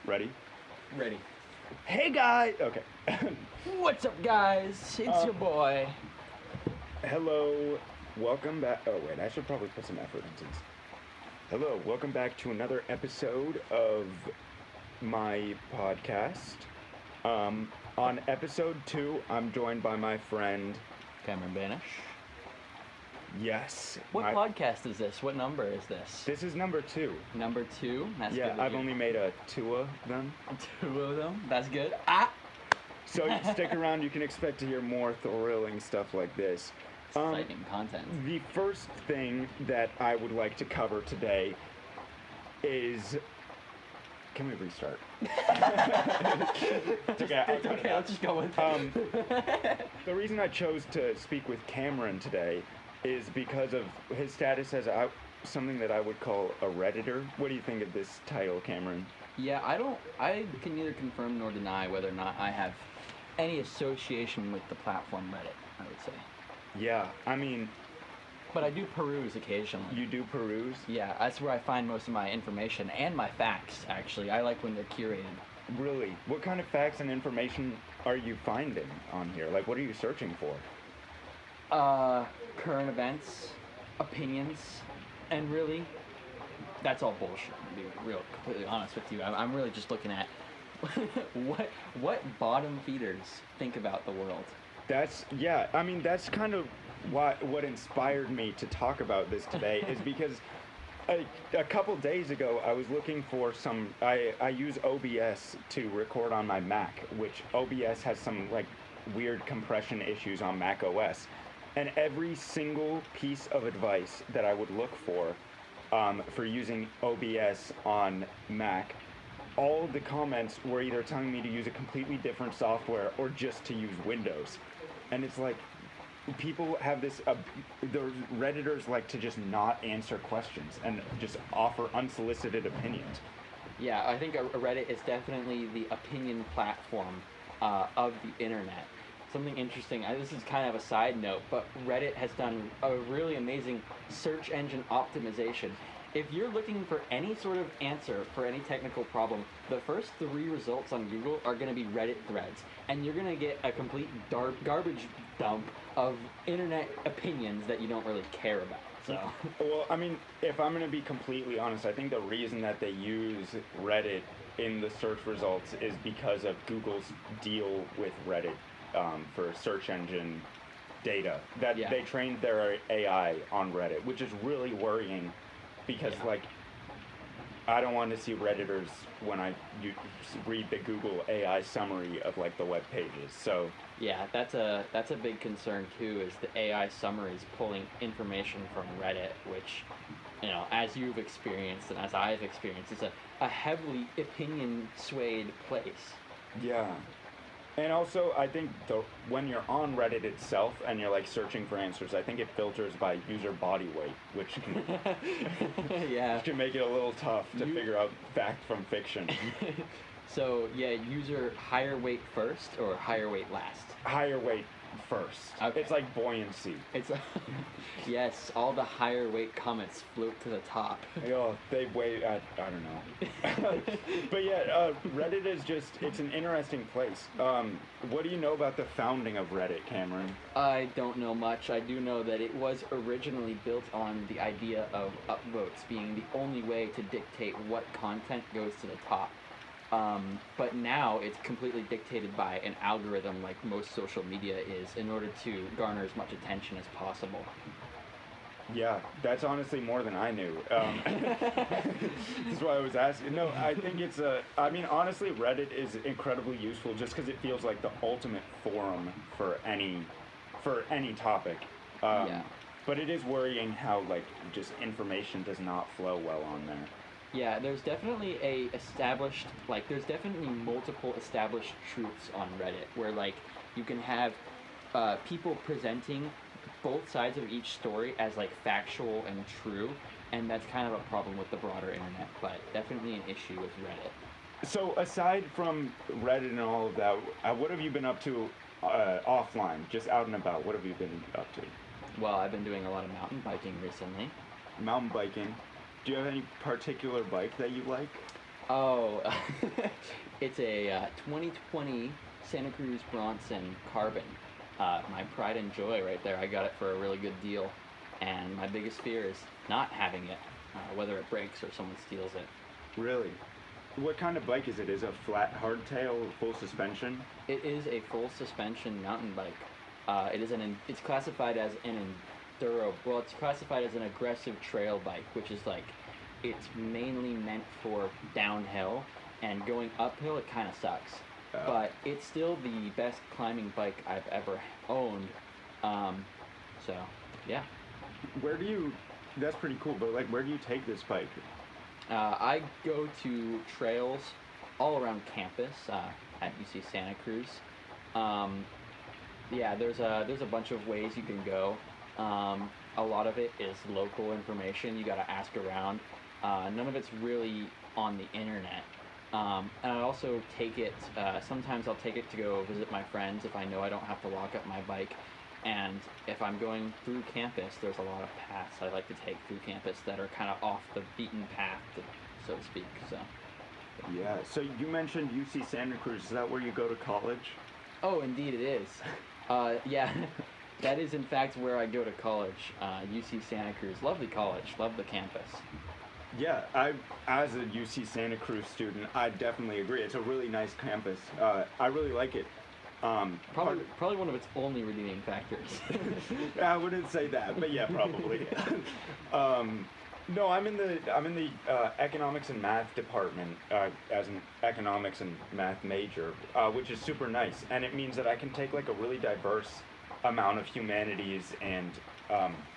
Ready? Ready. Hey guys! Okay. What's up, guys? It's your boy. Hello. Welcome back. Oh, wait, I should probably put some effort into this. Hello. Welcome back to another episode of my podcast. On episode 2, I'm joined by my friend. Cameron Banish. Yes. What podcast is this? What number is this? This is number 2. Number 2? That's Yeah, good. I've only made 2 of them. 2 of them? That's good. Ah! So stick around, you can expect to hear more thrilling stuff like this. Exciting content. The first thing that I would like to cover today is... Can we restart? It's okay, It's okay, I'll just go with it. The reason I chose to speak with Cameron today is because of his status as something that I would call a Redditor. What do you think of this title, Cameron? Yeah, I can neither confirm nor deny whether or not I have any association with the platform Reddit, I would say. Yeah, I mean... But I do peruse occasionally. You do peruse? Yeah, that's where I find most of my information and my facts, actually. I like when they're curated. Really? What kind of facts and information are you finding on here? Like, what are you searching for? Current events, opinions, and really, that's all bullshit, to be real completely honest with you. I'm really just looking at what bottom feeders think about the world. That's kind of what inspired me to talk about this today is because a couple days ago I was looking for I use OBS to record on my Mac, which OBS has some like weird compression issues on Mac OS, and every single piece of advice that I would look for using OBS on Mac, all of the comments were either telling me to use a completely different software or just to use Windows. And it's like, people have this, the Redditors like to just not answer questions and just offer unsolicited opinions. Yeah, I think a Reddit is definitely the opinion platform of the internet. Something interesting, this is kind of a side note, but Reddit has done a really amazing search engine optimization. If you're looking for any sort of answer for any technical problem, the first 3 results on Google are going to be Reddit threads, and you're going to get a complete garbage dump of internet opinions that you don't really care about. So. Well, I mean, if I'm going to be completely honest, I think the reason that they use Reddit in the search results is because of Google's deal with Reddit for search engine data. They trained their AI on Reddit, which is really worrying. Because, I don't want to see Redditors when you read the Google AI summary of, the web pages, so... Yeah, that's a big concern, too, is the AI summaries pulling information from Reddit, which, as you've experienced and as I've experienced, is a heavily opinion-swayed place. Yeah. And also, I think when you're on Reddit itself and you're searching for answers, I think it filters by user body weight, which can can make it a little tough to figure out fact from fiction. So yeah, user higher weight first or higher weight last? Higher weight first. Okay. It's like buoyancy. It's yes, all the higher weight comments float to the top. They weigh, I don't know. But yeah, Reddit is it's an interesting place. What do you know about the founding of Reddit, Cameron? I don't know much. I do know that it was originally built on the idea of upvotes being the only way to dictate what content goes to the top. But now it's completely dictated by an algorithm like most social media is in order to garner as much attention as possible. Yeah, that's honestly more than I knew. That's why I was asking. No, I think honestly, Reddit is incredibly useful just because it feels like the ultimate forum for any topic. But it is worrying how, just information does not flow well on there. Yeah, there's definitely there's definitely multiple established truths on Reddit where, you can have people presenting both sides of each story as, factual and true, and that's kind of a problem with the broader internet, but definitely an issue with Reddit. So, aside from Reddit and all of that, what have you been up to offline, just out and about? What have you been up to? Well, I've been doing a lot of mountain biking recently. Mountain biking? Do you have any particular bike that you like? Oh, It's a 2020 Santa Cruz Bronson Carbon. My pride and joy right there. I got it for a really good deal, and my biggest fear is not having it, whether it breaks or someone steals it. Really? What kind of bike is it? Is it a flat hardtail, full suspension? It is a full suspension mountain bike. It's classified as an enduro. Well, it's classified as an aggressive trail bike, which is like it's mainly meant for downhill, and going uphill it kind of sucks. But it's still the best climbing bike I've ever owned. Um, so yeah, Where do you? That's pretty cool. But like, where do you take this bike? I go to trails all around campus at UC Santa Cruz. Um, yeah, there's a bunch of ways you can go. A lot of it is local information. You got to ask around. None of it's really on the internet. And I also take it. Sometimes I'll take it to go visit my friends if I know I don't have to lock up my bike. And if I'm going through campus, there's a lot of paths I like to take through campus that are kind of off the beaten path, so to speak. So. Yeah. So you mentioned UC Santa Cruz. Is that where you go to college? Oh, indeed it is. Yeah, that is in fact where I go to college. UC Santa Cruz. Lovely college. Love the campus. Yeah, as a UC Santa Cruz student, I definitely agree. It's a really nice campus. I really like it. Probably one of its only redeeming factors. I wouldn't say that, but yeah, probably. No, I'm in the economics and math department as an economics and math major, which is super nice, and it means that I can take like a really diverse amount of humanities and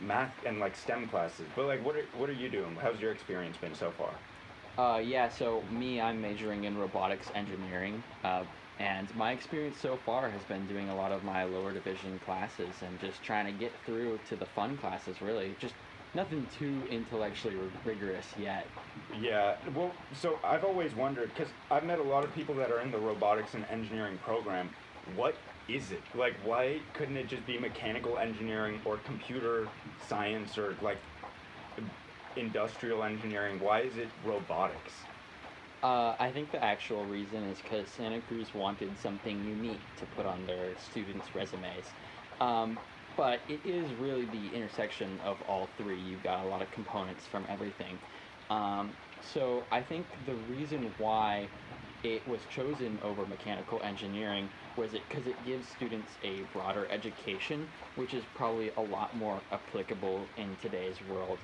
math and like STEM classes. But like, what are you doing? How's your experience been so far? Yeah, so I'm majoring in robotics engineering, and my experience so far has been doing a lot of my lower division classes and just trying to get through to the fun classes, really. Just nothing too intellectually rigorous yet. Yeah, well, so I've always wondered because I've met a lot of people that are in the robotics and engineering program. What is it? Like, why couldn't it just be mechanical engineering or computer science or like industrial engineering? Why is it robotics? I think the actual reason is because Santa Cruz wanted something unique to put on their students' resumes. Um, but it is really the intersection of all three. You've got a lot of components from everything. Um, so I think the reason why it was chosen over mechanical engineering was it because it gives students a broader education, which is probably a lot more applicable in today's world.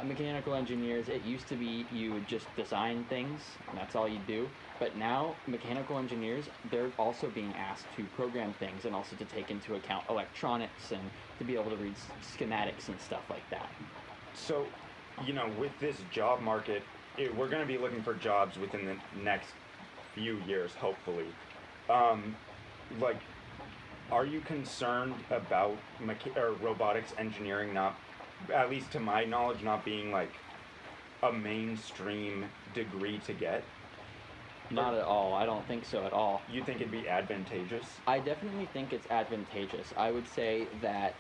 Mechanical engineers, it used to be you would just design things, and that's all you do. But now, mechanical engineers, they're also being asked to program things and also to take into account electronics and to be able to read schematics and stuff like that. So, with this job market, we're going to be looking for jobs within the next few years, hopefully. Um, like, are you concerned about or robotics engineering not, at least to my knowledge, not being like a mainstream degree to get? Not at all. I don't think so at all. You think it'd be advantageous? I definitely think it's advantageous. I would say that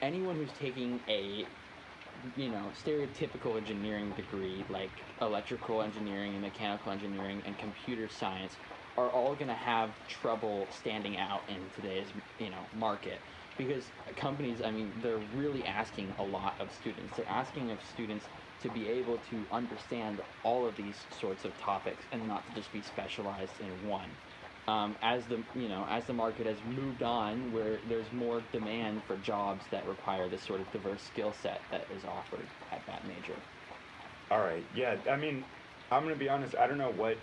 anyone who's taking a stereotypical engineering degree like electrical engineering and mechanical engineering and computer science are all going to have trouble standing out in today's market because companies, I mean, they're really asking a lot of students. They're asking of students to be able to understand all of these sorts of topics and not to just be specialized in one. As the market has moved on, where there's more demand for jobs that require this sort of diverse skill set that is offered at that major. All right. Yeah. I mean, I'm gonna be honest. I don't know what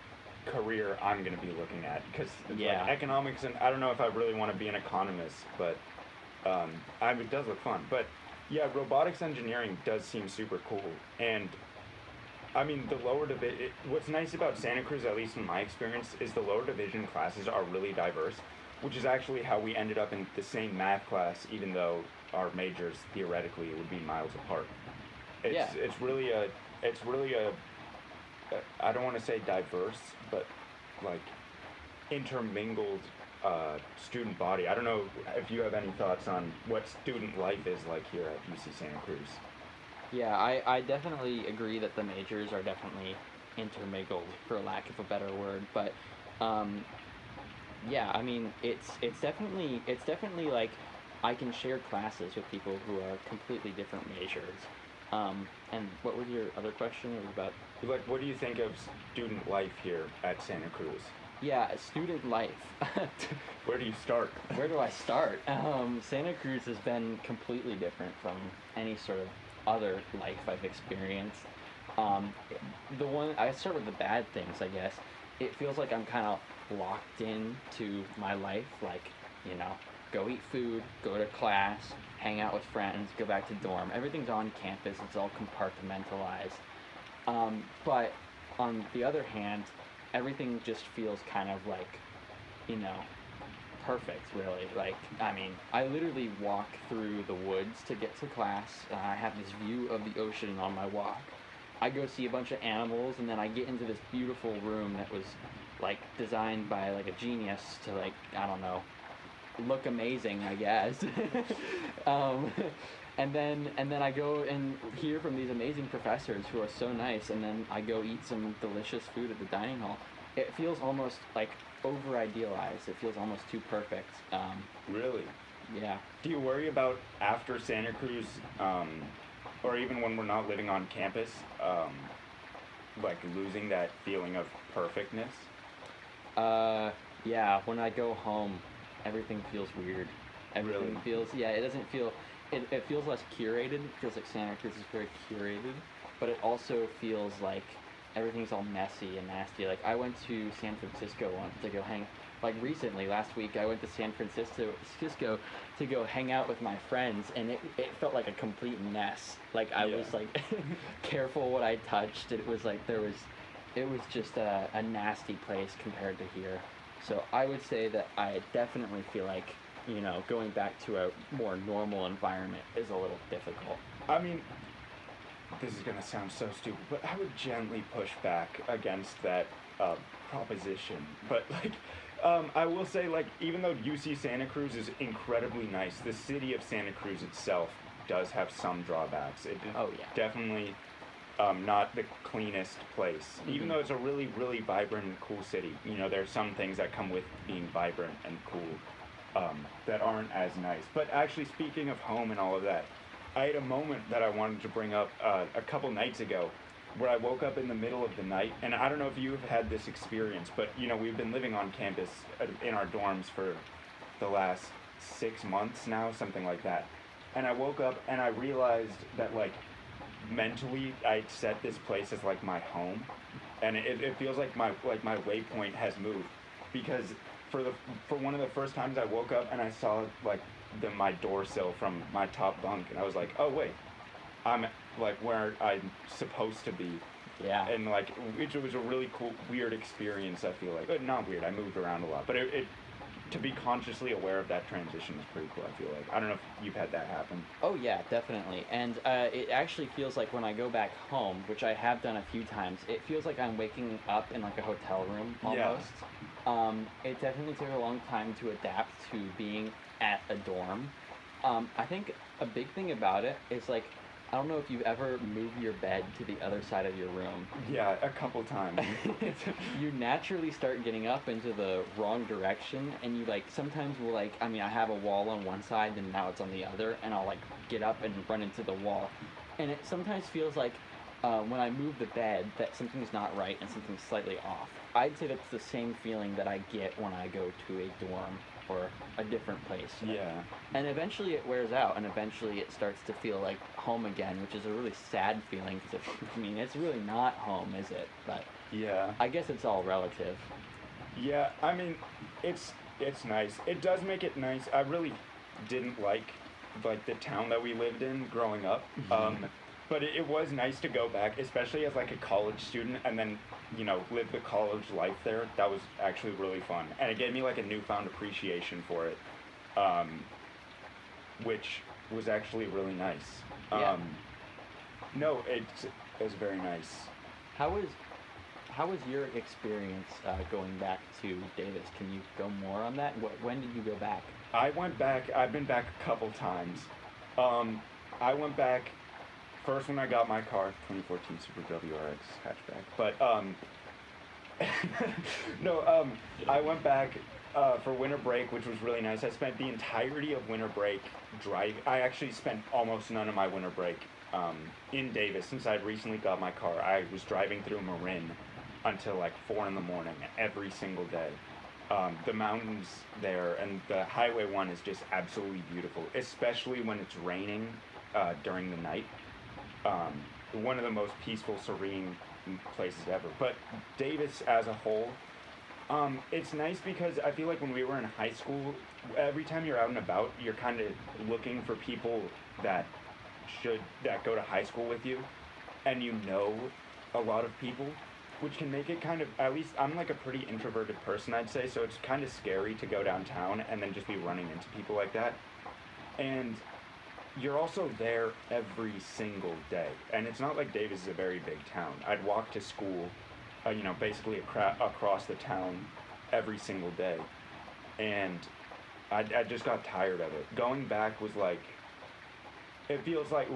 career I'm gonna be looking at because Yeah. like economics and I don't know if I really want to be an economist, but it does look fun. But yeah, robotics engineering does seem super cool. And I mean, the lower division. What's nice about Santa Cruz, at least in my experience, is the lower division classes are really diverse, which is actually how we ended up in the same math class, even though our majors theoretically would be miles apart. It's Yeah. it's really a it's really a I don't want to say diverse, but like intermingled student body. I don't know if you have any thoughts on what student life is like here at UC Santa Cruz. Yeah, I definitely agree that the majors are definitely intermingled, for lack of a better word. But um, yeah, I mean, it's definitely like I can share classes with people who are completely different majors. And what was your other question? It was about, Like, what do you think of student life here at Santa Cruz? yeah, student life. Where do you start? Where do I start? Santa Cruz has been completely different from any sort of other life I've experienced. Um, the one I start with the bad things, I guess. It feels like I'm kind of locked in to my life, like, you know, go eat food, go to class, hang out with friends, go back to dorm. Everything's on campus. It's all compartmentalized. But on the other hand, everything just feels kind of like, you know, perfect, really. Like, I mean, I literally walk through the woods to get to class. I have this view of the ocean on my walk. I go see a bunch of animals, and then I get into this beautiful room that was, like, designed by, like, a genius to, like, I don't know, look amazing, I guess. um, and then I go and hear from these amazing professors who are so nice, and then I go eat some delicious food at the dining hall. It feels almost like over idealized. It feels almost too perfect. Really? Yeah. Do you worry about after Santa Cruz, or even when we're not living on campus, like losing that feeling of perfectness? Yeah. When I go home, everything feels weird. Everything Really? feels, yeah. It doesn't feel. It feels less curated. It feels like Santa Cruz is very curated, but it also feels like everything's all messy and nasty. Like, I went to San Francisco once to go hang. Like, recently, last week, I went to San Francisco to go hang out with my friends, and it felt like a complete mess. Like, I Yeah. was like careful what I touched. It was like it was just a nasty place compared to here. So I would say that I definitely feel like, you know, going back to a more normal environment is a little difficult. I mean, this is gonna sound so stupid, but I would gently push back against that uh, proposition. But like, I will say, like, even though UC Santa Cruz is incredibly nice, the city of Santa Cruz itself does have some drawbacks. It is Oh, yeah. definitely not the cleanest place, even Mhm. though it's a really, really vibrant and cool city. You know, there are some things that come with being vibrant and cool that aren't as nice. But actually, speaking of home and all of that, I had a moment that I wanted to bring up a couple nights ago where I woke up in the middle of the night, and I don't know if you've had this experience, but you know, we've been living on campus in our dorms for the last 6 months now, something like that. And I woke up and I realized that, like, mentally I'd set this place as like my home, and it feels like my waypoint has moved, because for the for one of the first times I woke up and I saw like my door sill from my top bunk, and I was like, oh wait, I'm like where I'm supposed to be. Yeah. And like it was a really cool weird experience. I feel like not weird, I moved around a lot, but it to be consciously aware of that transition is pretty cool. I feel like, I don't know if you've had that happen. Oh yeah, definitely. And it actually feels like when I go back home, which I have done a few times, it feels like I'm waking up in like a hotel room Yeah. almost. It definitely took a long time to adapt to being at a dorm. I think a big thing about it is like, I don't know if you've ever moved your bed to the other side of your room. Yeah, a couple times. You naturally start getting up into the wrong direction, and you like sometimes will like, I mean, I have a wall on one side and now it's on the other, and I'll like get up and run into the wall, and it sometimes feels like when I move the bed that something's not right and something's slightly off. I'd say that's the same feeling that I get when I go to a dorm or a different place. Yeah. And eventually it wears out, and eventually it starts to feel like home again, which is a really sad feeling because I mean, it's really not home, is it? But Yeah. I guess it's all relative. Yeah, I mean, it's nice. It does make it nice. I really didn't like the town that we lived in growing up. But it was nice to go back, especially as like a college student, and then live the college life there. That was actually really fun, and it gave me like a newfound appreciation for it, um, which was actually really nice. Yeah. No, it was very nice. How was how was your experience going back to Davis? Can you go more on that? When did you go back? I went back. I've been back a couple times. I went back first when I got my car, 2014 Super WRX hatchback. But no, I went back for winter break, which was really nice. I spent the entirety of winter break driving. I actually spent almost none of my winter break in Davis since I'd recently got my car. I was driving through Marin until like 4 in the morning every single day. The mountains there and the Highway 1 is just absolutely beautiful, especially when it's raining during the night. One of the most peaceful, serene places ever. But Davis as a whole, it's nice because I feel like when we were in high school, every time you're out and about, you're kind of looking for people that go to high school with you, and you know a lot of people, which can make it kind of, at least I'm like a pretty introverted person, I'd say, so it's kind of scary to go downtown and then just be running into people like that. And you're also there every single day. And it's not like Davis is a very big town. I'd walk to school, basically across the town every single day. And I just got tired of it. Going back was like, it feels like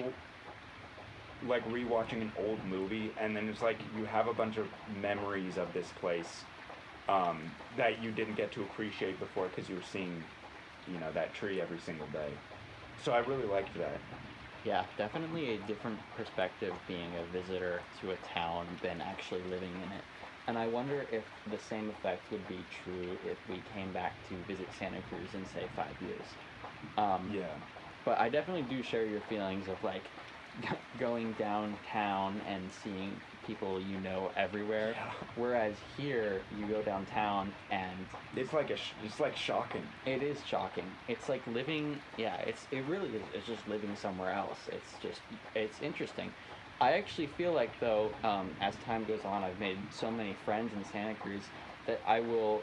rewatching an old movie, and then it's like you have a bunch of memories of this place that you didn't get to appreciate before because you were seeing, that tree every single day. So I really liked that. Yeah, definitely a different perspective being a visitor to a town than actually living in it. And I wonder if the same effect would be true if we came back to visit Santa Cruz in, say, 5 years. Yeah. But I definitely do share your feelings of, like, going downtown and seeing people everywhere. Yeah. Whereas here, you go downtown and It's like shocking. it is shocking. It's like living, it really is. It's just living somewhere else. It's interesting. I actually feel like, though, as time goes on, I've made so many friends in Santa Cruz that I will,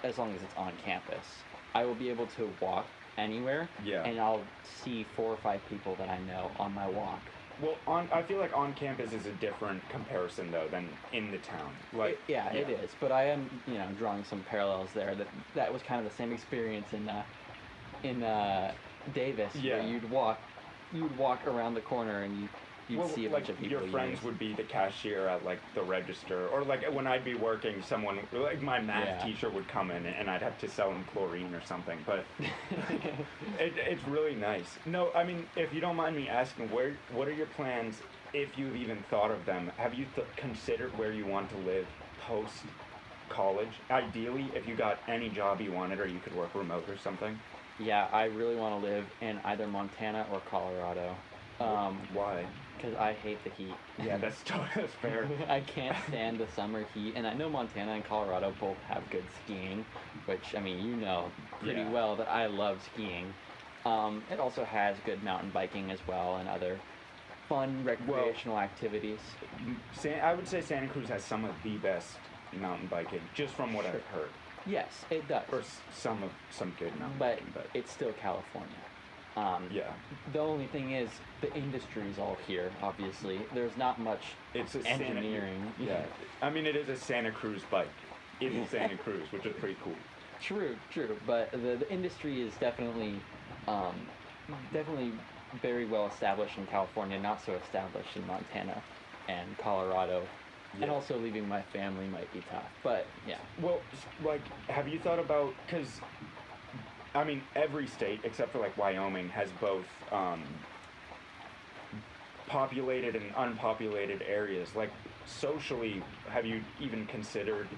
as long as it's on campus, I will be able to walk anywhere, Yeah. and I'll see 4 or 5 people that I know on my walk. Well, I feel like on campus is a different comparison though than in the town. Like, It is. But I am, drawing some parallels there. That was kind of the same experience in Davis, Yeah. where you'd walk around the corner and you'd see a bunch of people. Your friends would be the cashier at like the register, or like when I'd be working, someone like my math teacher would come in and I'd have to sell him chlorine or something. But it's really nice. No, I mean, if you don't mind me asking, what are your plans, if you've even thought of them? Have you considered where you want to live post college? Ideally, if you got any job you wanted, or you could work remote or something. Yeah, I really want to live in either Montana or Colorado. Why? Because I hate the heat. Yeah, that's fair. I can't stand the summer heat, and I know Montana and Colorado both have good skiing, which, I mean, pretty well that I love skiing. It also has good mountain biking as well and other fun recreational activities. I would say Santa Cruz has some of the best mountain biking, just from what I've heard. Yes, it does. Or some good mountain but biking, but it's still California. yeah. The only thing is, the industry is all here, obviously. There's not much It's a engineering. Yeah. I mean, it is a Santa Cruz bike in Santa Cruz, which is pretty cool. True. But the industry is definitely very well established in California, not so established in Montana and Colorado. Yeah. And also leaving my family might be tough. But, yeah. Well, like, have you thought about, because, I mean, every state, except for, like, Wyoming, has both populated and unpopulated areas. Like, socially, have you even considered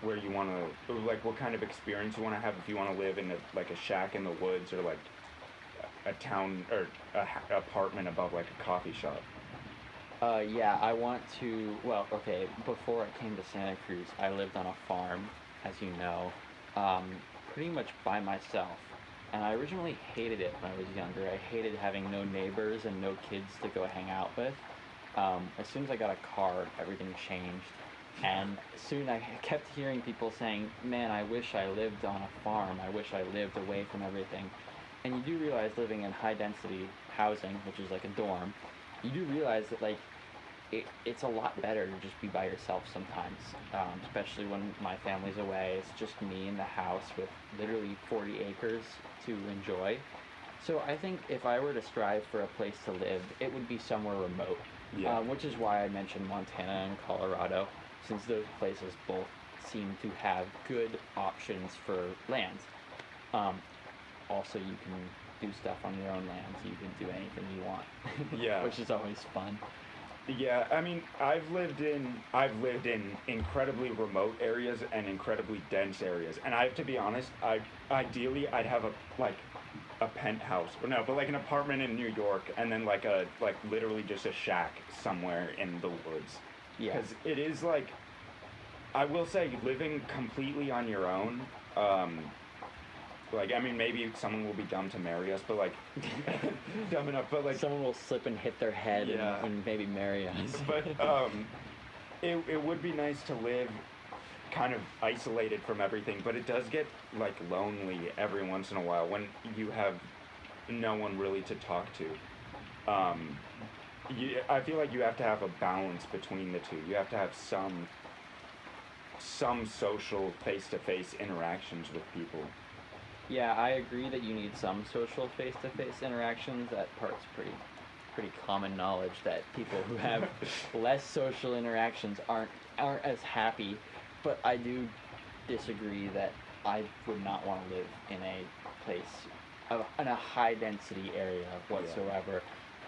where you want to, like, what kind of experience you want to have if you want to live in, a shack in the woods, or, like, a town, or a apartment above, like, a coffee shop? Yeah, I want to, well, okay, before I came to Santa Cruz, I lived on a farm, as you know, pretty much by myself. And I originally hated it when I was younger. I hated having no neighbors and no kids to go hang out with. As soon as I got a car, everything changed. And soon I kept hearing people saying, man, I wish I lived on a farm. I wish I lived away from everything. And you do realize living in high density housing, which is like a dorm, you do realize that, like, it's a lot better to just be by yourself sometimes, especially when my family's away. It's just me in the house with literally 40 acres to enjoy. So I think if I were to strive for a place to live, it would be somewhere remote, Yeah. which is why I mentioned Montana and Colorado, since those places both seem to have good options for land. Um, Also, you can do stuff on your own land, so you can do anything you want, Yeah. which is always fun. Yeah, I mean, I've lived in incredibly remote areas and incredibly dense areas, and I have to be honest. Ideally I'd have a penthouse, or no, but like an apartment in New York, and then like literally just a shack somewhere in the woods, Yeah. because it is like, I will say, living completely on your own. Um, like, I mean, maybe someone will be dumb to marry us, but like, dumb enough, but like, Someone will slip and hit their head yeah. and maybe marry us. But it would be nice to live kind of isolated from everything, but it does get like lonely every once in a while when you have no one really to talk to. I feel like you have to have a balance between the two. You have to have some social face-to-face interactions with people. Yeah, I agree that you need some social face-to-face interactions. That part's pretty common knowledge that people who have less social interactions aren't as happy. But I do disagree that I would not want to live in a place in a high density area whatsoever.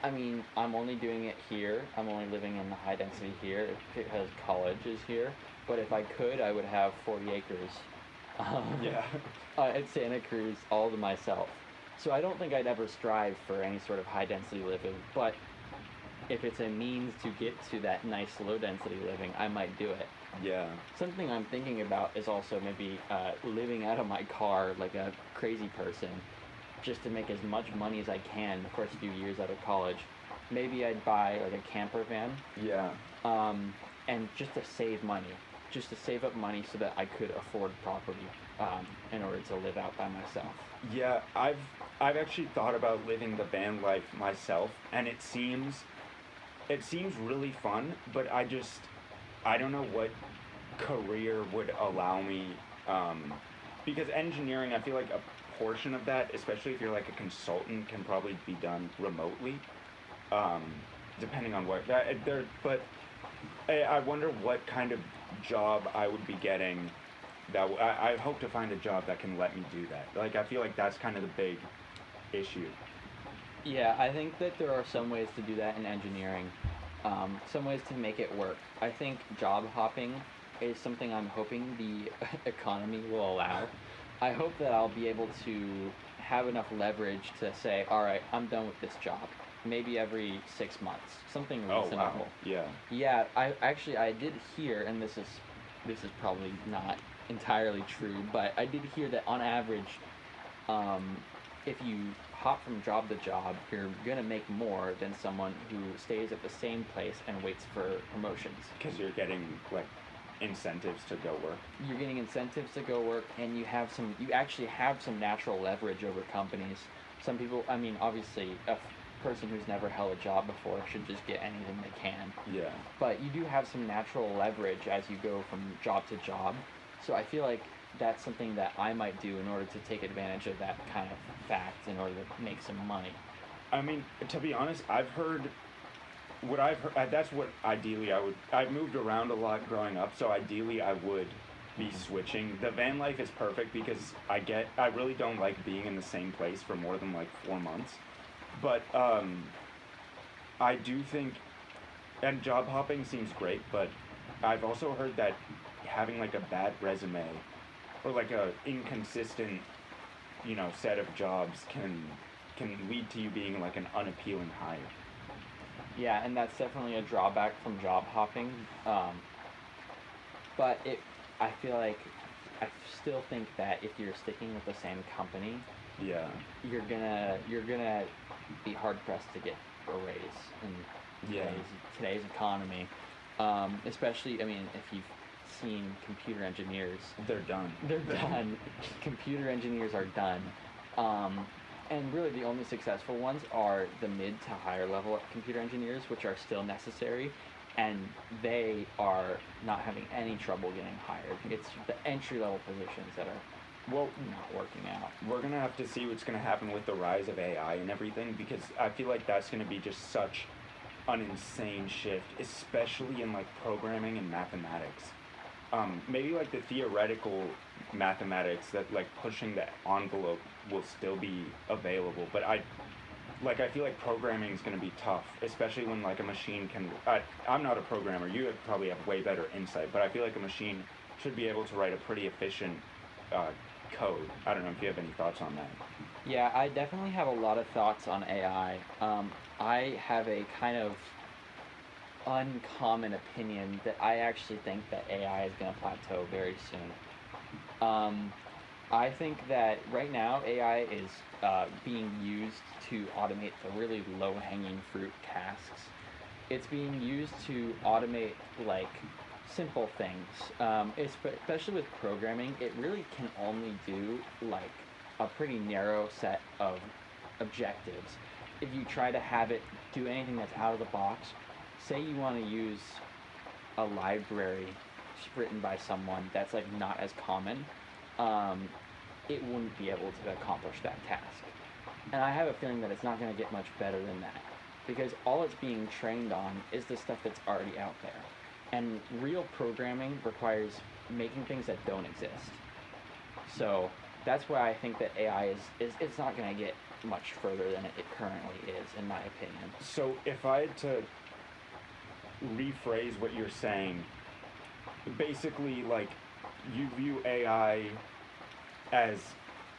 I mean, I'm only doing it here. I'm only living in the high density here because college is here. But if I could, I would have 40 acres. Yeah. At Santa Cruz all to myself. So I don't think I'd ever strive for any sort of high density living, but if it's a means to get to that nice low density living, I might do it. Yeah. Something I'm thinking about is also maybe living out of my car like a crazy person, just to make as much money as I can the first few years out of college. Maybe I'd buy like a camper van, Yeah. and just to save up money so that I could afford property in order to live out by myself. Yeah, I've actually thought about living the van life myself, and it seems really fun, but I don't know what career would allow me, because engineering, I feel like a portion of that, especially if you're like a consultant, can probably be done remotely, um, depending on what that there. But I wonder what kind of job I would be getting. I hope to find a job that can let me do that. Like, I feel like that's kind of the big issue. Yeah, I think that there are some ways to do that in engineering, some ways to make it work. I think job hopping is something I'm hoping the economy will allow. I hope that I'll be able to have enough leverage to say, all right, I'm done with this job. Maybe every 6 months, something Oh reasonable. wow. Yeah. Yeah, I did hear, and this is probably not entirely true, but I did hear that on average, um, if you hop from job to job, you're gonna make more than someone who stays at the same place and waits for promotions. Because you're getting like incentives to go work. You're getting incentives to go work, and you actually have some natural leverage over companies. Some people, I mean, obviously, person who's never held a job before should just get anything they can. Yeah. But you do have some natural leverage as you go from job to job. So I feel like that's something that I might do in order to take advantage of that kind of fact in order to make some money. I mean, to be honest, I've heard what I've heard. That's what ideally I would. I've moved around a lot growing up, so ideally I would be switching. The van life is perfect because I really don't like being in the same place for more than like 4 months. But I do think, and job hopping seems great, but I've also heard that having like a bad resume or like a inconsistent, set of jobs can lead to you being like an unappealing hire. Yeah, and that's definitely a drawback from job hopping. But I feel like, I still think that if you're sticking with the same company, Yeah. you're gonna be hard pressed to get a raise in Yeah. today's economy. Especially, I mean, if you've seen computer engineers, They're done. they're done. Computer engineers are done. And really, the only successful ones are the mid to higher level computer engineers, which are still necessary, and they are not having any trouble getting hired. It's the entry level positions that are Well, not working out. we're gonna have to see what's gonna happen with the rise of AI and everything, because I feel like that's gonna be just such an insane shift, especially in like programming and mathematics. Maybe like the theoretical mathematics that like pushing the envelope will still be available, but I feel like programming is going to be tough, especially when like a machine can. I'm not a programmer. You probably have way better insight, but I feel like a machine should be able to write a pretty efficient uh, code. I don't know if you have any thoughts on that. Yeah, I definitely have a lot of thoughts on AI. I have a kind of uncommon opinion that I actually think that AI is going to plateau very soon. I think that right now AI is being used to automate the really low hanging fruit tasks. It's being used to automate like simple things. Especially with programming, it really can only do like a pretty narrow set of objectives. If you try to have it do anything that's out of the box, say you want to use a library written by someone that's like not as common, um, it wouldn't be able to accomplish that task. And I have a feeling that it's not going to get much better than that because all it's being trained on is the stuff that's already out there. And real programming requires making things that don't exist. So that's why I think that AI is it's not going to get much further than it currently is, in my opinion. So if I had to rephrase what you're saying, basically like you view AI as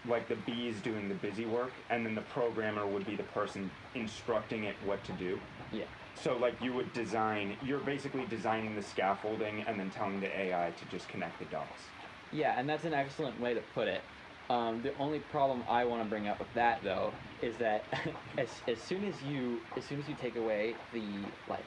like the bees doing the busy work, and then the programmer would be the person instructing it what to do. Yeah. So like you're basically designing the scaffolding and then telling the AI to just connect the dots. Yeah, and that's an excellent way to put it. The only problem I want to bring up with that though is that as soon as you take away the like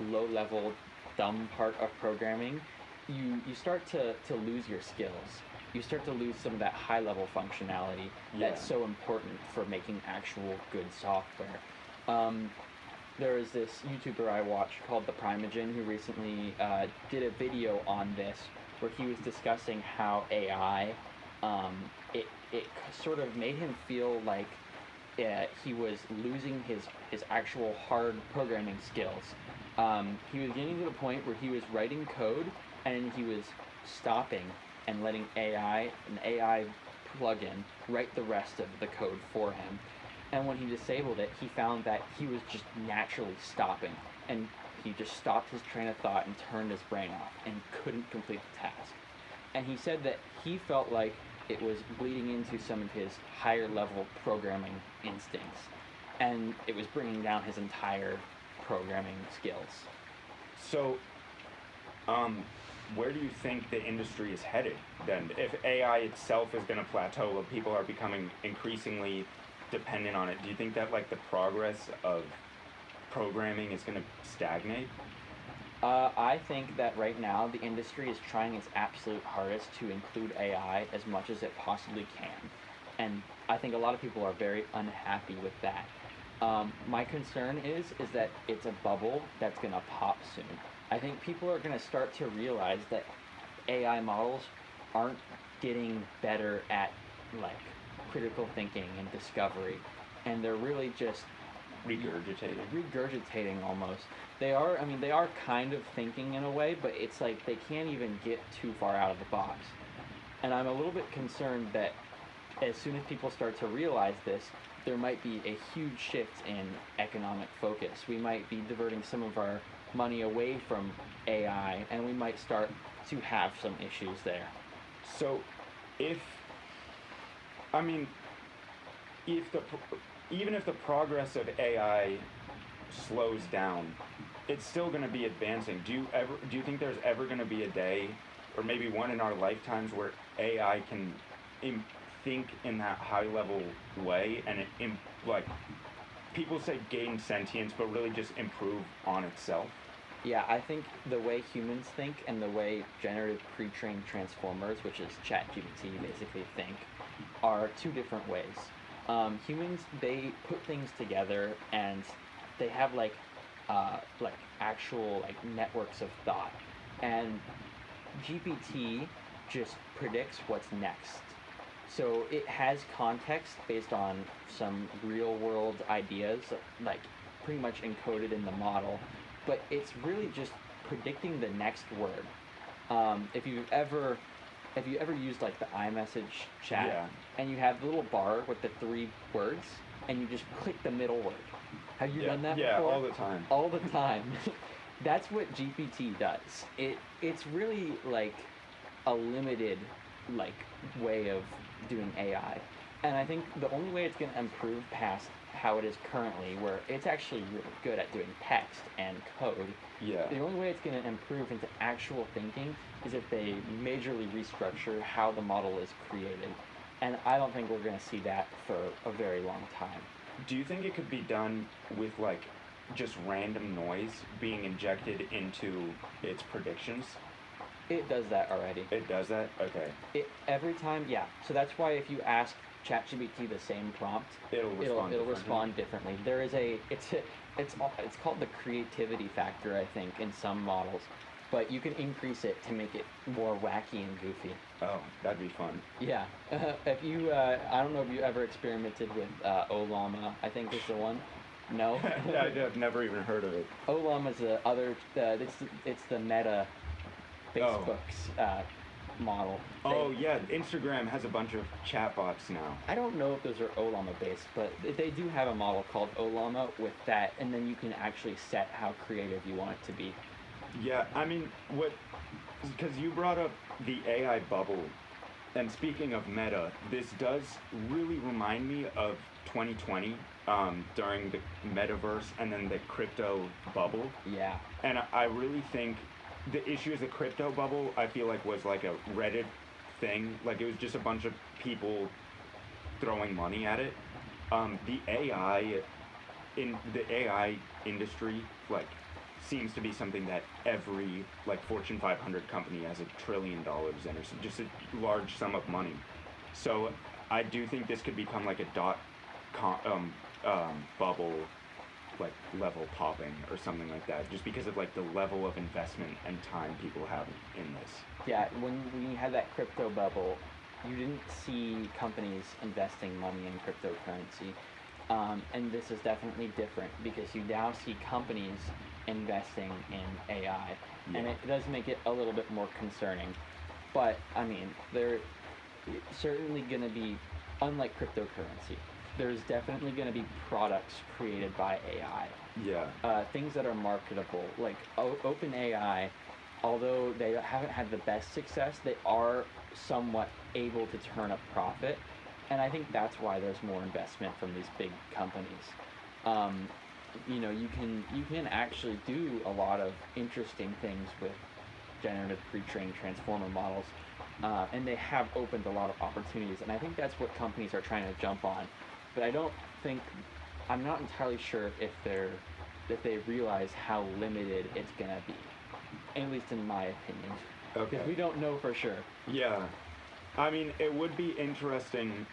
low level dumb part of programming, you start to lose your skills. You start to lose some of that high level functionality that's Yeah. so important for making actual good software. Um, there is this YouTuber I watch called The Primogen who recently did a video on this where he was discussing how AI um, it sort of made him feel like he was losing his actual hard programming skills. He was getting to the point where he was writing code and he was stopping and letting an AI plugin write the rest of the code for him. And when he disabled it, he found that he was just naturally stopping, and he just stopped his train of thought and turned his brain off and couldn't complete the task. And he said that he felt like it was bleeding into some of his higher level programming instincts, and it was bringing down his entire programming skills. So, um, where do you think the industry is headed then? If AI itself is going to plateau, or people are becoming increasingly dependent on it, do you think that like the progress of programming is going to stagnate? I think that right now the industry is trying its absolute hardest to include AI as much as it possibly can. And I think a lot of people are very unhappy with that. My concern is that it's a bubble that's going to pop soon. I think people are going to start to realize that AI models aren't getting better at like critical thinking and discovery, and they're really just Regurgitating. regurgitating almost. I mean, they are kind of thinking in a way, but it's like they can't even get too far out of the box. And I'm a little bit concerned that as soon as people start to realize this, there might be a huge shift in economic focus. We might be diverting some of our money away from AI, and we might start to have some issues there. So, if I mean, if the even if the progress of AI slows down, it's still going to be advancing. Do you think there's ever going to be a day, or maybe one in our lifetimes, where AI can think in that high level way and like people say gain sentience, but really just improve on itself? Yeah, I think the way humans think and the way generative pre-trained transformers, which is ChatGPT, basically think, are two different ways. Humans, they put things together and they have like actual like networks of thought, and GPT just predicts what's next. So it has context based on some real world ideas, like pretty much encoded in the model, but it's really just predicting the next word. If you've ever used like the iMessage chat Yeah. and you have the little bar with the three words and you just click the middle word. Have you Yeah, done that yeah, before? all the time. All the time. That's what GPT does. It's really like a limited like way of doing AI. And I think the only way it's going to improve past how it is currently, where it's actually really good at doing text and code, Yeah. the only way it's going to improve into actual thinking is if they majorly restructure how the model is created. And I don't think we're going to see that for a very long time. Do you think it could be done with like just random noise being injected into its predictions? It does that already. It does that? Okay. Every time, yeah. So that's why if you ask ChatGPT the same prompt, It'll respond it'll differently. respond differently. There is it's called the creativity factor, I think, in some models, but you can increase it to make it more wacky and goofy. Oh, that'd be fun. Yeah. If you, I don't know if you ever experimented with Olama. I think is the one. No. I've never even heard of it. Olama's the other. It's the Meta Facebook's model. Oh yeah, Instagram has a bunch of chatbots now. I don't know if those are Olama based, but they do have a model called Olama with that, and then you can actually set how creative you want it to be. Yeah, I mean, because you brought up the AI bubble, and speaking of Meta, this does really remind me of 2020 during the metaverse and then the crypto bubble. Yeah. And I really think the issue is the crypto bubble, I feel like was like a Reddit thing. Like it was just a bunch of people throwing money at it. The AI industry, like, seems to be something that every like Fortune 500 company has $1 trillion in, or just a large sum of money. So I do think this could become like a bubble, like level popping or something like that, just because of like the level of investment and time people have in this. Yeah, when you had that crypto bubble, you didn't see companies investing money in cryptocurrency. And this is definitely different because you now see companies investing in AI. And Yeah. it does make it a little bit more concerning. But, I mean, they're certainly going to be, unlike cryptocurrency, there's definitely going to be products created by AI. Yeah. Things that are marketable, like OpenAI, although they haven't had the best success, they are somewhat able to turn a profit, and I think that's why there's more investment from these big companies. You can actually do a lot of interesting things with generative pre-trained transformer models, and they have opened a lot of opportunities, and I think that's what companies are trying to jump on. But I'm not entirely sure if they realize how limited it's gonna be, at least in my opinion. Okay. Because we don't know for sure. Yeah. I mean, it would be interesting.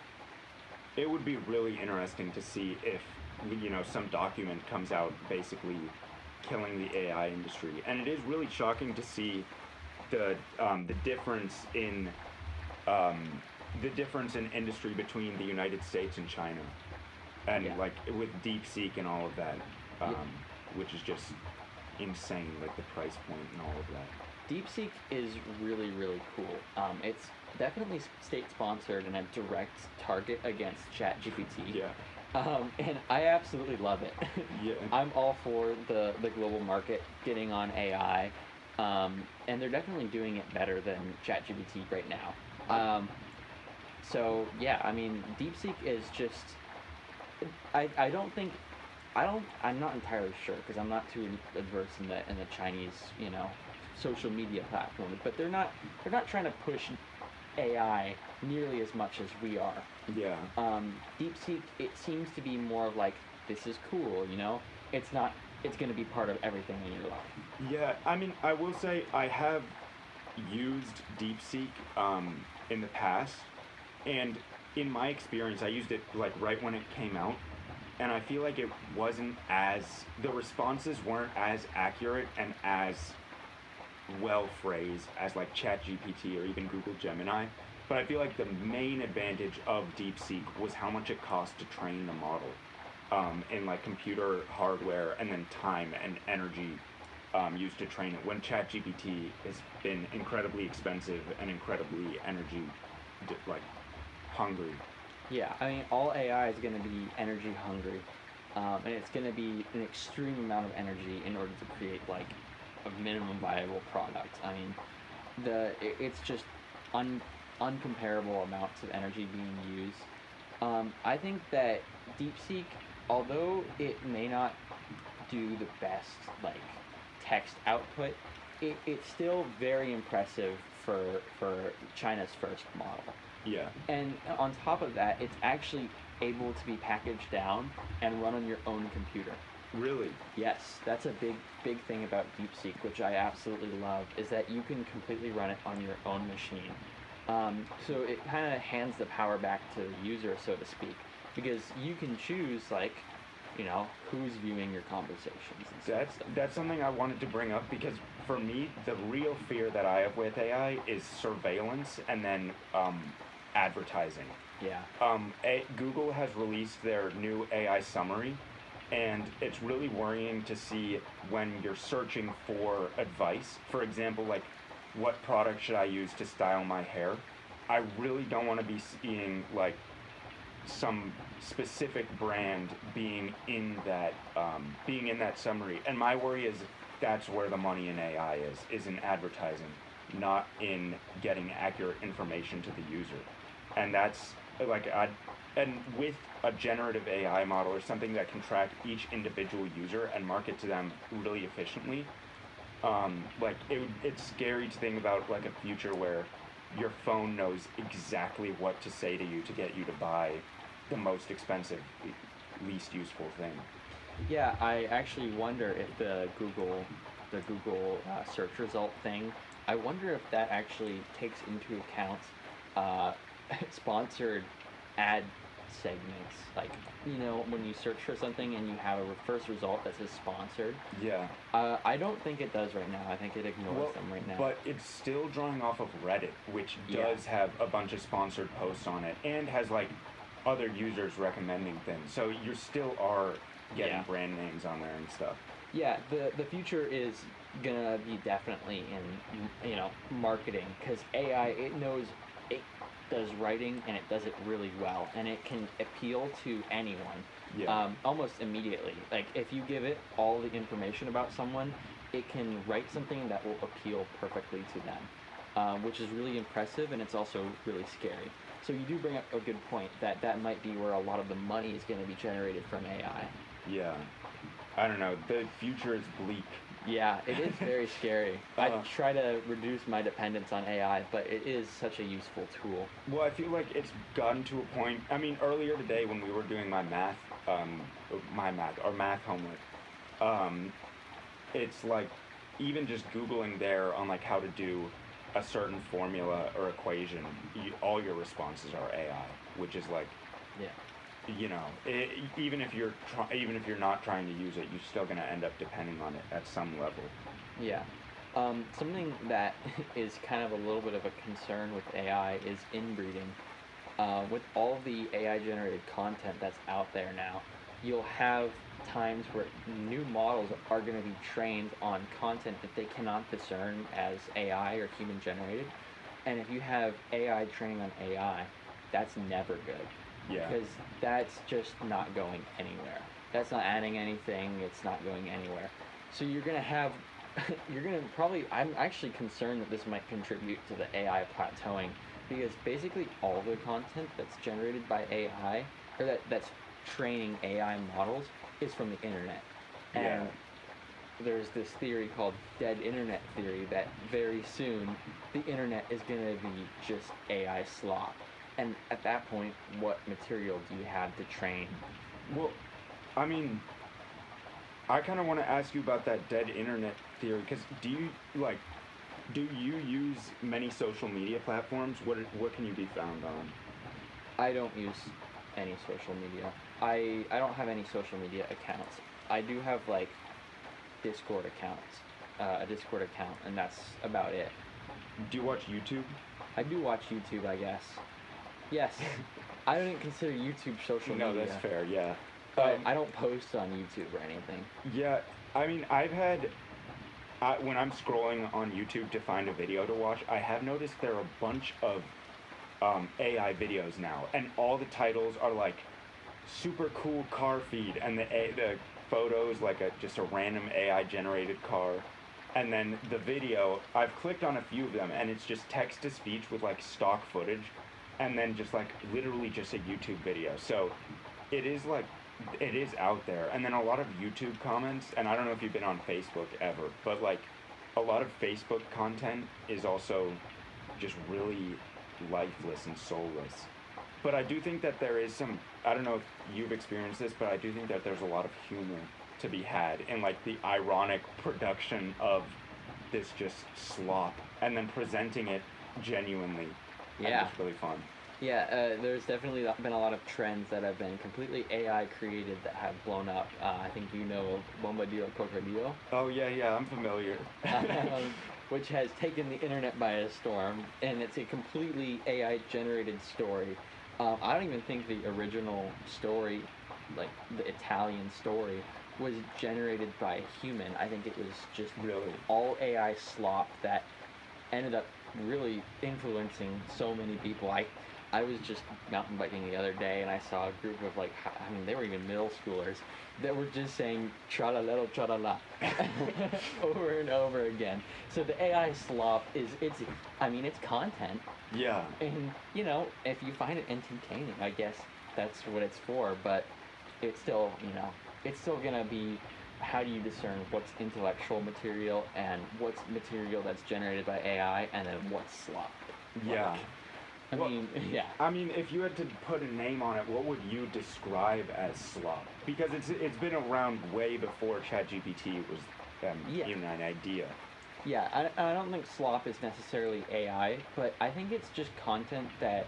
It would be really interesting to see if, some document comes out basically killing the AI industry. And it is really shocking to see the difference in industry between the United States and China, and Yeah. like with DeepSeek and all of that, Yeah. which is just insane, like the price point and all of that. DeepSeek is really, really cool. It's definitely state sponsored and a direct target against ChatGPT. Yeah. And I absolutely love it. Yeah. I'm all for the global market getting on AI, and they're definitely doing it better than ChatGPT right now. So yeah, I mean, DeepSeek is just. I don't think. I'm not entirely sure because I'm not too adverse in the Chinese social media platforms, but they're not trying to push AI nearly as much as we are. Yeah. DeepSeek, it seems to be more of like, this is cool, It's not, it's going to be part of everything in your life. Yeah, I mean, I will say I have used DeepSeek in the past, and in my experience, I used it like right when it came out, and I feel like the responses weren't as accurate and as well phrased as like ChatGPT or even Google Gemini. but I feel like the main advantage of DeepSeek was how much it cost to train the model, in like computer hardware and then time and energy used to train it. When ChatGPT has been incredibly expensive and incredibly energy like hungry. Yeah, I mean, all AI is going to be energy hungry, and it's going to be an extreme amount of energy in order to create like a minimum viable product. I mean, it's just uncomparable amounts of energy being used. I think that DeepSeek, although it may not do the best like text output, it's still very impressive for China's first model. Yeah. And on top of that, it's actually able to be packaged down and run on your own computer. Really? Yes, that's a big thing about DeepSeek, which I absolutely love, is that you can completely run it on your own machine. So it kind of hands the power back to the user, so to speak, because you can choose like, who's viewing your conversations and stuff. That's something I wanted to bring up because for me, the real fear that I have with AI is surveillance and then advertising. Yeah. Google has released their new AI summary, and it's really worrying to see when you're searching for advice. For example, like, what product should I use to style my hair? I really don't want to be seeing like some specific brand being in that summary. And my worry is that's where the money in AI is in advertising, not in getting accurate information to the user. And that's like and with a generative AI model or something that can track each individual user and market to them really efficiently, like it's scary to think about like a future where your phone knows exactly what to say to you to get you to buy the most expensive, least useful thing. Yeah, I actually wonder if the Google search result thing, I wonder if that actually takes into account uh, sponsored ad segments. Like, when you search for something and you have a first result that says sponsored. Yeah. I don't think it does right now. I think it ignores them right now. But it's still drawing off of Reddit, which Yeah. does have a bunch of sponsored posts on it and has like other users recommending things. So you still are getting Yeah. brand names on there and stuff. Yeah, the future is gonna be definitely in marketing, because AI, it does writing and it does it really well, and it can appeal to anyone. Yeah. Almost immediately. Like, if you give it all the information about someone, it can write something that will appeal perfectly to them, which is really impressive, and it's also really scary. So you do bring up a good point that might be where a lot of the money is going to be generated from AI. Yeah. I don't know. The future is bleak. Yeah, it is very scary. I Uh, try to reduce my dependence on AI, but it is such a useful tool. Well, I feel like it's gotten to a point. I mean, earlier today when we were doing our math homework, um, it's like even just Googling there on like how to do a certain formula or equation, all your responses are AI, which is like, Yeah. even if you're not trying to use it, you're still gonna end up depending on it at some level. Yeah. Something that is kind of a little bit of a concern with AI is inbreeding. With all the AI generated content that's out there now, you'll have times where new models are going to be trained on content that they cannot discern as AI or human generated. And if you have AI training on AI, that's never good, Yeah. because that's just not going anywhere. That's not adding anything, it's not going anywhere. So you're going to have you're going to probably, I'm actually concerned that this might contribute to the AI plateauing, because basically all the content that's generated by AI, or that's training AI models, is from the internet. Yeah. And there's this theory called dead internet theory, that very soon the internet is going to be just AI slop. And at that point, what material do you have to train? Well, I mean, I kind of want to ask you about that dead internet theory because do you use many social media platforms? What can you be found on? I don't use any social media. I don't have any social media accounts. I do have like Discord accounts, a Discord account, and that's about it. Do you watch YouTube? I do watch YouTube, I guess. Yes, I don't consider YouTube social No, media. that's fair. Yeah. But Um, I don't post on YouTube or anything. yeah. I mean, when I'm scrolling on YouTube to find a video to watch, I have noticed there are a bunch of AI videos now, and all the titles are like super cool car feed, and the photos like just a random AI generated car, and then the video. I've clicked on a few of them, and it's just text to speech with like stock footage, and then just like literally just a YouTube video. So it is like it is out there, and then a lot of YouTube comments. And I don't know if you've been on Facebook ever, but like a lot of Facebook content is also just really lifeless and soulless. But I do think that there is some. I don't know if you've experienced this, but I do think that there's a lot of humor to be had in like the ironic production of this just slop, and then presenting it genuinely. I think Yeah. it's really fun. Yeah, there's definitely been a lot of trends that have been completely AI created that have blown up. I think you know of Bombadillo Crocodillo, Oh yeah, yeah, I'm familiar. which has taken the internet by a storm, and it's a completely AI generated story. I don't even think the original story, like the Italian story, was generated by a human. I think it was just Really? all AI slop that ended up really influencing so many people. I was just mountain biking the other day and I saw a group of like, I mean, they were even middle schoolers that were just saying tra-la-la, tra-la-la over and over again. So the AI slop I mean, it's content. Yeah. And, you know, if you find it entertaining, I guess that's what it's for. But it's still, it's still going to be how do you discern what's intellectual material and what's material that's generated by AI and then what's slop? Yeah. I Well, mean, yeah. I mean, if you had to put a name on it, what would you describe as slop? Because it's been around way before ChatGPT was Yeah. even an idea. Yeah, I don't think slop is necessarily AI, but I think it's just content that,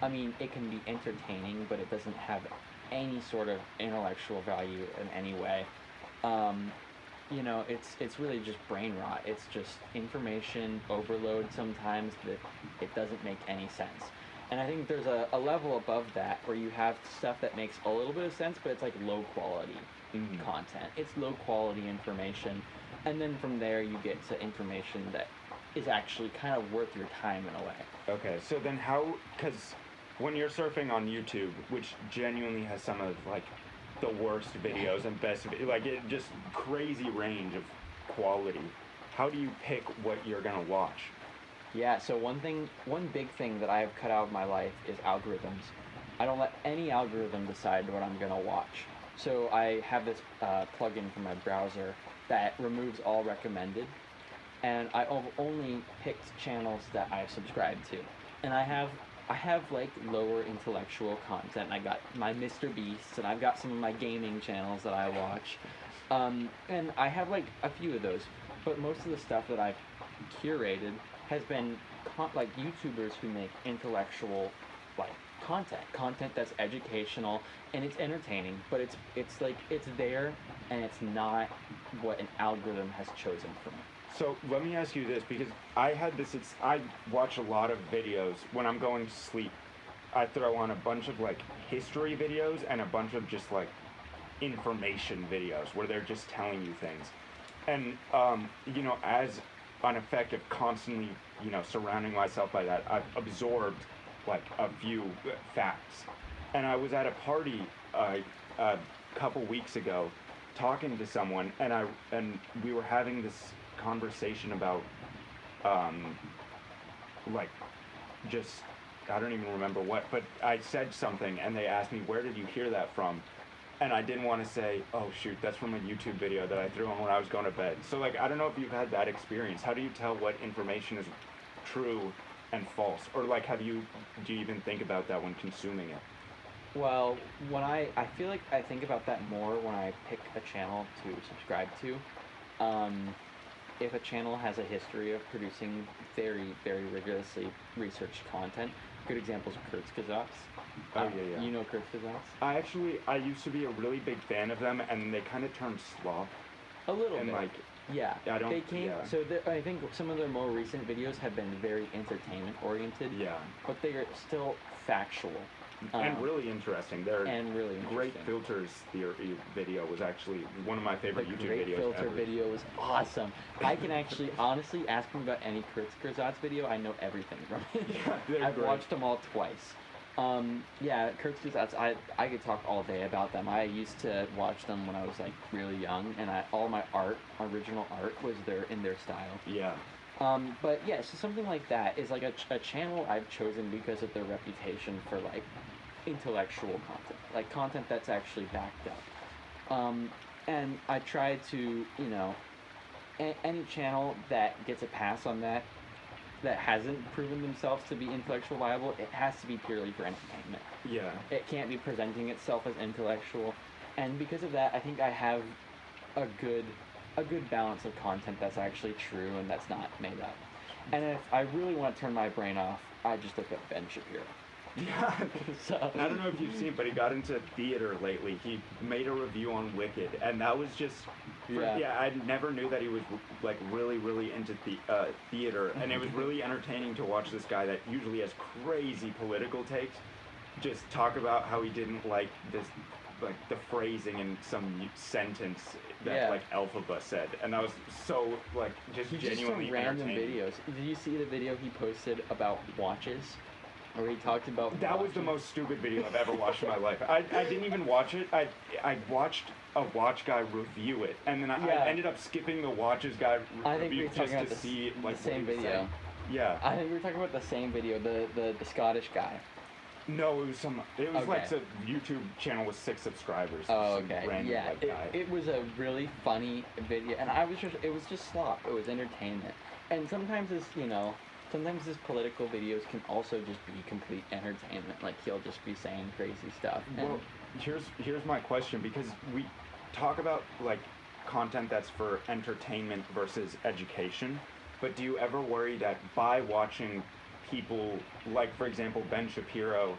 I mean, it can be entertaining, but it doesn't have any sort of intellectual value in any way. Um, it's really just brain rot. It's just information overload sometimes that it doesn't make any sense. And I think there's a level above that where you have stuff that makes a little bit of sense, but it's like low quality Mhm. content. It's low quality information. And then from there you get to information that is actually kind of worth your time in a way. Okay, so then because when you're surfing on YouTube, which genuinely has some of like the worst videos and best, like it just crazy range of quality, how do you pick what you're gonna watch? Yeah, so one big thing that I have cut out of my life is algorithms. I don't let any algorithm decide what I'm gonna watch. So I have this plugin for my browser that removes all recommended, and I've only picked channels that I subscribe to. And I have like lower intellectual content. I got my Mr. Beast, and I've got some of my gaming channels that I watch, and I have like a few of those. But most of the stuff that I've curated has been like YouTubers who make intellectual like content that's educational and it's entertaining, but it's like it's there and it's not what an algorithm has chosen for me. So let me ask you this, because I watch a lot of videos when I'm going to sleep. I throw on a bunch of like history videos and a bunch of just like information videos where they're just telling you things. And as an effect of constantly, surrounding myself by that, I've absorbed like a few facts. And I was at a party a couple weeks ago talking to someone, and we were having this conversation about like just I don't even remember what, but I said something and they asked me, where did you hear that from? And I didn't want to say, oh shoot, that's from a YouTube video that I threw on when I was going to bed. So like, I don't know if you've had that experience. How do you tell what information is true and false? Or like, do you even think about that when consuming it? Well, when I feel like I think about that more when I pick a channel to subscribe to. If a channel has a history of producing very, very rigorously researched content, good examples are Kurzgesagt. Oh, yeah. You know Kurzgesagt? I used to be a really big fan of them, and they kind of turned slop. A little And bit. like, Yeah, I don't. they came. Yeah. So I think some of their more recent videos have been very entertainment oriented. Yeah. But they are still factual. And really interesting. Their and really Great interesting. Filters theory video was actually one of my The favorite YouTube Great videos Filter ever. video was awesome. I can actually, honestly, ask me about any Kurzgesagt video. I know everything from it. Yeah, they're I've great. watched them all twice. Yeah, Kurzgesagt, I could talk all day about them. I used to watch them when I was like really young, and all my original art, was in their style. Yeah. But yeah, so something like that is like a channel I've chosen because of their reputation for like intellectual content, like content that's actually backed up. And I try to, any channel that gets a pass on that hasn't proven themselves to be intellectual viable, it has to be purely for entertainment. Yeah. It can't be presenting itself as intellectual, and because of that, I think I have a good balance of content that's actually true and that's not made up. And if I really want to turn my brain off, I just look at Ben Shapiro. Yeah. So I don't know if you've seen, but he got into theater lately. He made a review on Wicked, and that was just. Yeah. I never knew that he was like really, really into theater, and it was really entertaining to watch this guy that usually has crazy political takes just talk about how he didn't like this, like the phrasing in some sentence that Yeah. like Elphaba said, and that was so like just He's just genuinely some random entertaining. videos. Did you see the video he posted about watches? Where he talked about That was the watches? most stupid video I've ever watched in my life. I didn't even watch it. I watched a watch guy review it, and then Yeah. I ended up skipping the watches guy I think review we're talking just about to see like the same what he was video. saying. Yeah. I think we were talking about the same video, the Scottish guy. No, it was like Okay. a YouTube channel with 6 subscribers. Oh, Some okay. random, Yeah, like, guy. it was a really funny video, and it was just slop. It was entertainment, and sometimes sometimes his political videos can also just be complete entertainment. Like he'll just be saying crazy stuff. And Well, here's my question, because we talk about like content that's for entertainment versus education, but do you ever worry that by watching people like, for example, Ben Shapiro,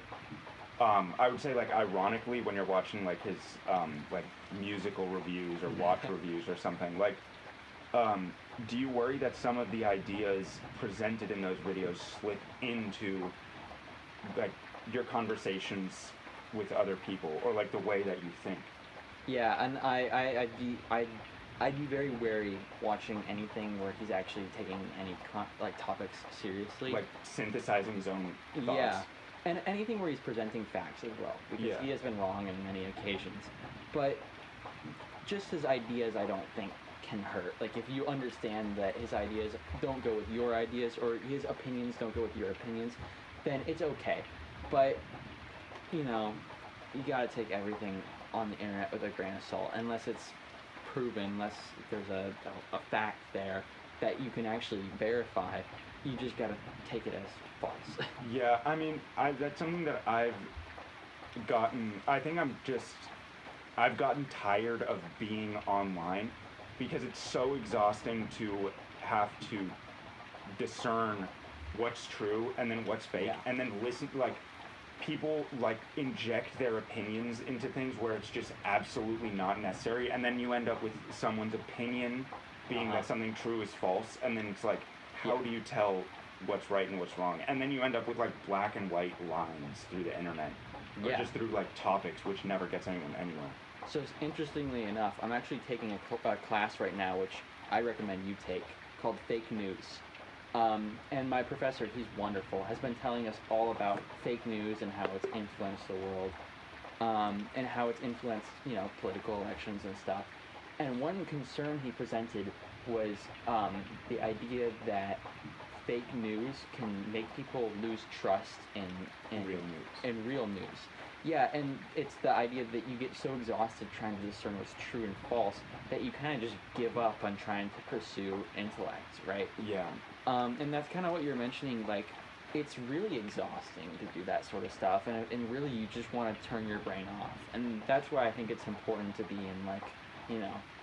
I would say like ironically when you're watching like his like musical reviews or watch reviews or something like, do you worry that some of the ideas presented in those videos slip into like your conversations with other people, or like the way that you think? yeah, and I'd be very wary watching anything where he's actually taking any topics seriously. Like synthesizing his own thoughts? Yeah, and anything where he's presenting facts as well, because Yeah. he has been wrong on many occasions. But just his ideas, I don't think can hurt. Like if you understand that his ideas don't go with your ideas, or his opinions don't go with your opinions, then it's okay. But you gotta take everything on the internet with a grain of salt, unless it's proven, unless there's a fact there that you can actually verify. You just gotta take it as false. Yeah, I mean, that's something that I've gotten. I think I've gotten tired of being online, because it's so exhausting to have to discern what's true and then what's fake, Yeah. and then listen, like, people like inject their opinions into things where it's just absolutely not necessary, and then you end up with someone's opinion being Uh-huh. that something true is false, and then it's like, how Yeah. do you tell what's right and what's wrong? And then you end up with like black and white lines through the internet, or Yeah. just through like topics, which never gets anyone anywhere. So interestingly enough, I'm actually taking a class right now, which I recommend you take, called Fake News. And my professor, he's wonderful, has been telling us all about fake news and how it's influenced the world, and how it's influenced, political elections and stuff. And one concern he presented was the idea that fake news can make people lose trust in Real news. in real news. Yeah, and it's the idea that you get so exhausted trying to discern what's true and false that you kind of just give up on trying to pursue intellect, right? Yeah. And that's kind of what you're mentioning. Like, it's really exhausting to do that sort of stuff, and really you just want to turn your brain off. And that's why I think it's important to be in, like,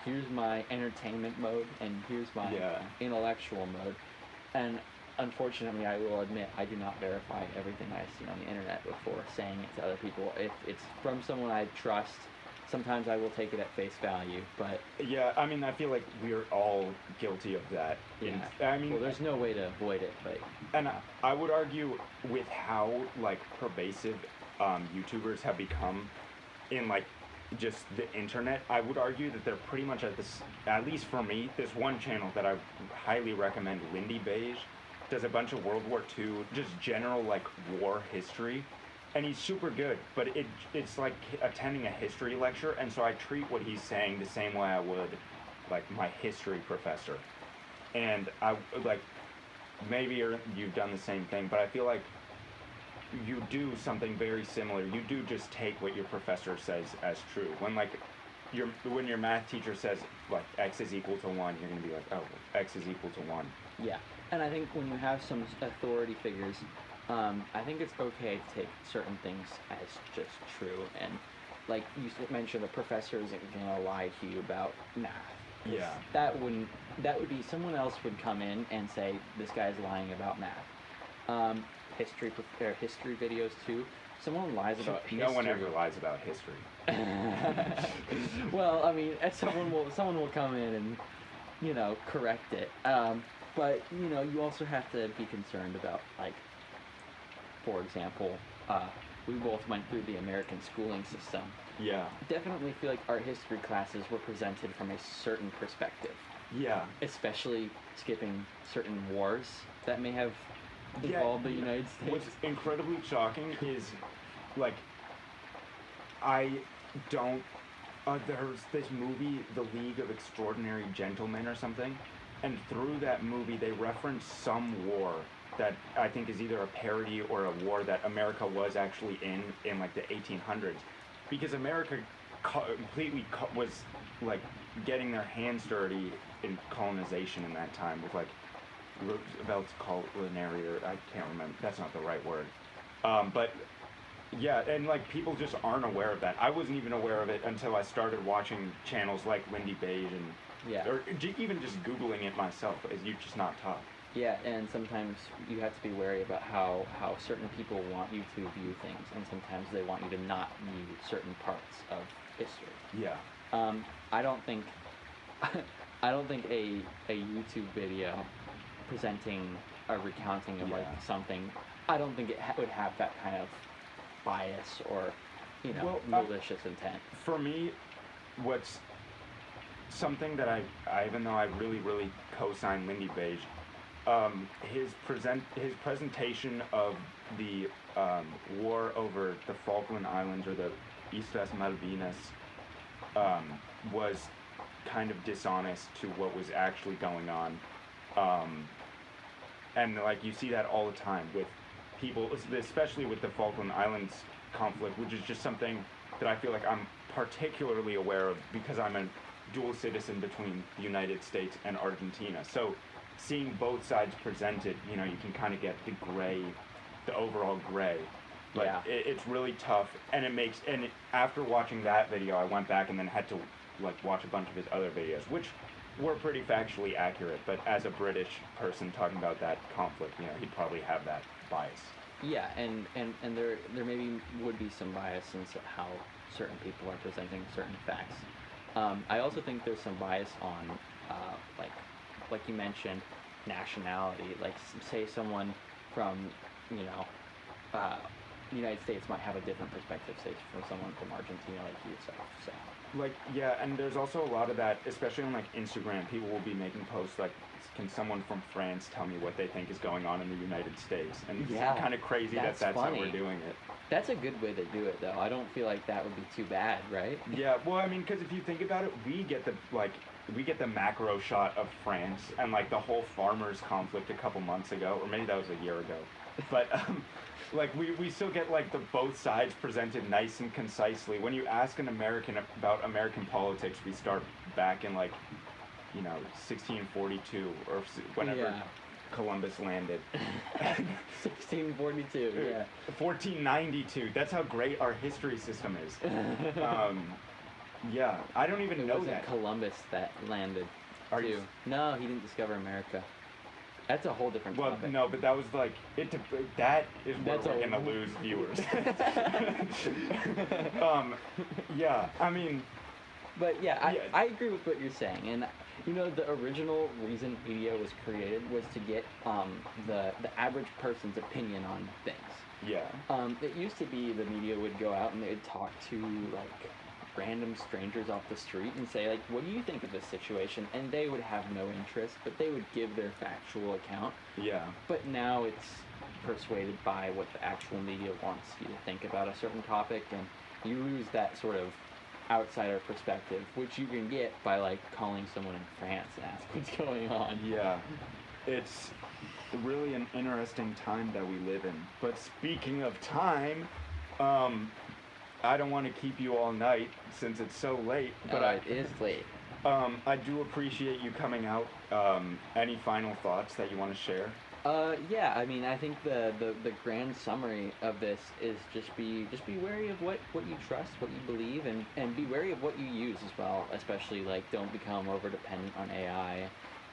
here's my entertainment mode and here's my Yeah. intellectual mode. And unfortunately, I will admit I do not verify everything I see on the internet before saying it to other people. If it's from someone I trust, Sometimes I will take it at face value, but Yeah, I mean, I feel like we're all guilty of that. yeah. I mean, Well, there's no way to avoid it, but and I would argue with how like pervasive YouTubers have become in like just the internet, I would argue that they're pretty much at this. At least for me, this one channel that I highly recommend, Lindy Beige, does a bunch of World War II, just general like war history, and he's super good. But it's like attending a history lecture, and so I treat what he's saying the same way I would like my history professor, and I like maybe you've done the same thing, but I feel like you do something very similar. You do just take what your professor says as true. When your math teacher says like x is equal to 1, you're going to be like, "Oh, x is equal to 1." yeah. And I think when you have some authority figures, I think it's okay to take certain things as just true. And like you mentioned, the professor isn't gonna lie to you about math. 'Cause Yeah. that would be someone else would come in and say this guy's lying about math. History videos too. Someone lies about history. No one ever lies about history. Well, I mean, someone will come in and correct it. But you also have to be concerned about, like, for example, we both went through the American schooling system. Yeah. Definitely feel like our history classes were presented from a certain perspective, Yeah. especially skipping certain wars that may have involved the United States. What's incredibly shocking is, like, I don't. There's this movie, The League of Extraordinary Gentlemen, or something, and through that movie they reference some war that I think is either a parody or a war that America was actually in like the 1800s, because America completely was like getting their hands dirty in colonization in that time with like Roosevelt's culinary, or I can't remember. That's not the right word. But yeah, and like people just aren't aware of that. I wasn't even aware of it until I started watching channels like Lindy Beige Yeah. or even just Googling it myself. As you're just not taught. Yeah, and sometimes you have to be wary about how certain people want you to view things, and sometimes they want you to not view certain parts of history. Yeah. I don't think I don't think a YouTube video presenting a recounting of like Yeah. something, I don't think it would have that kind of bias or Well, malicious intent. For me, what's something that I even though I really co-sign Lindy Beige, his presentation of the war over the Falkland Islands, or the Islas Malvinas, was kind of dishonest to what was actually going on, and like you see that all the time with people, especially with the Falkland Islands conflict, which is just something that I feel like I'm particularly aware of because I'm a dual citizen between the United States and Argentina. So seeing both sides presented, you can kind of get the overall gray. But Yeah. it's really tough, and after watching that video, I went back and then had to like watch a bunch of his other videos, which were pretty factually accurate. But as a British person talking about that conflict, he'd probably have that bias. Yeah, and there maybe would be some bias in how certain people are presenting certain facts. I also think there's some bias on, like you mentioned, nationality. Like, say someone from, the United States might have a different perspective, say, from someone from Argentina like yourself. So. Like, yeah, and there's also a lot of that, especially on like Instagram. People will be making posts like, "Can someone from France tell me what they think is going on in the United States?" And Yeah, it's kind of crazy that's how funny. we're doing it. That's a good way to do it, though. I don't feel like that would be too bad, right? Yeah, well, I mean, because if you think about it, we get the macro shot of France and like the whole farmers conflict a couple months ago, or maybe that was a year ago. But like we still get like the both sides presented nice and concisely. When you ask an American about American politics, we start back in like 1642 or whenever Yeah. Columbus landed. 1642, yeah. 1492. That's how great our history system is. Yeah, I don't even It know wasn't that. Columbus that landed, Are too. you- No, he didn't discover America. That's a whole different Well, topic. no, but that was like that is where That's we're a- gonna lose viewers. um, yeah, I mean, But yeah, Yeah. I agree with what you're saying, and the original reason media was created was to get the average person's opinion on things. yeah, It used to be the media would go out and they'd talk to like random strangers off the street and say like, "What do you think of this situation?" And they would have no interest, but they would give their factual account. yeah, But now it's persuaded by what the actual media wants you to think about a certain topic, and you lose that sort of outsider perspective, which you can get by like calling someone in France and ask what's going on. yeah. It's really an interesting time that we live in. But speaking of time, I don't want to keep you all night since it's so late. But It is late. I do appreciate you coming out. Any final thoughts that you want to share? Yeah, I mean, I think the grand summary of this is just be wary of what you trust, what you believe, and be wary of what you use as well. Especially like don't become over dependent on AI,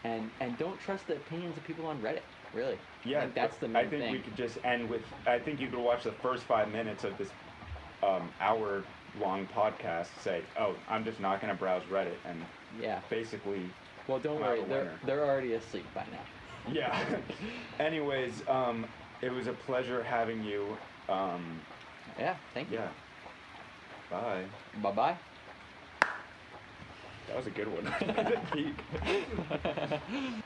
and don't trust the opinions of people on Reddit. Really, Yeah, I think that's the I main think thing. we could just end with. I think you could watch the first 5 minutes of this hour-long podcast. Say, "Oh, I'm just not going to browse Reddit," and Yeah. basically, Well, don't come out worry, a winner. they're already asleep by now. Yeah. Anyways, it was a pleasure having you. Yeah. Thank you. Yeah. Bye. Bye bye. That was a good one. Peak.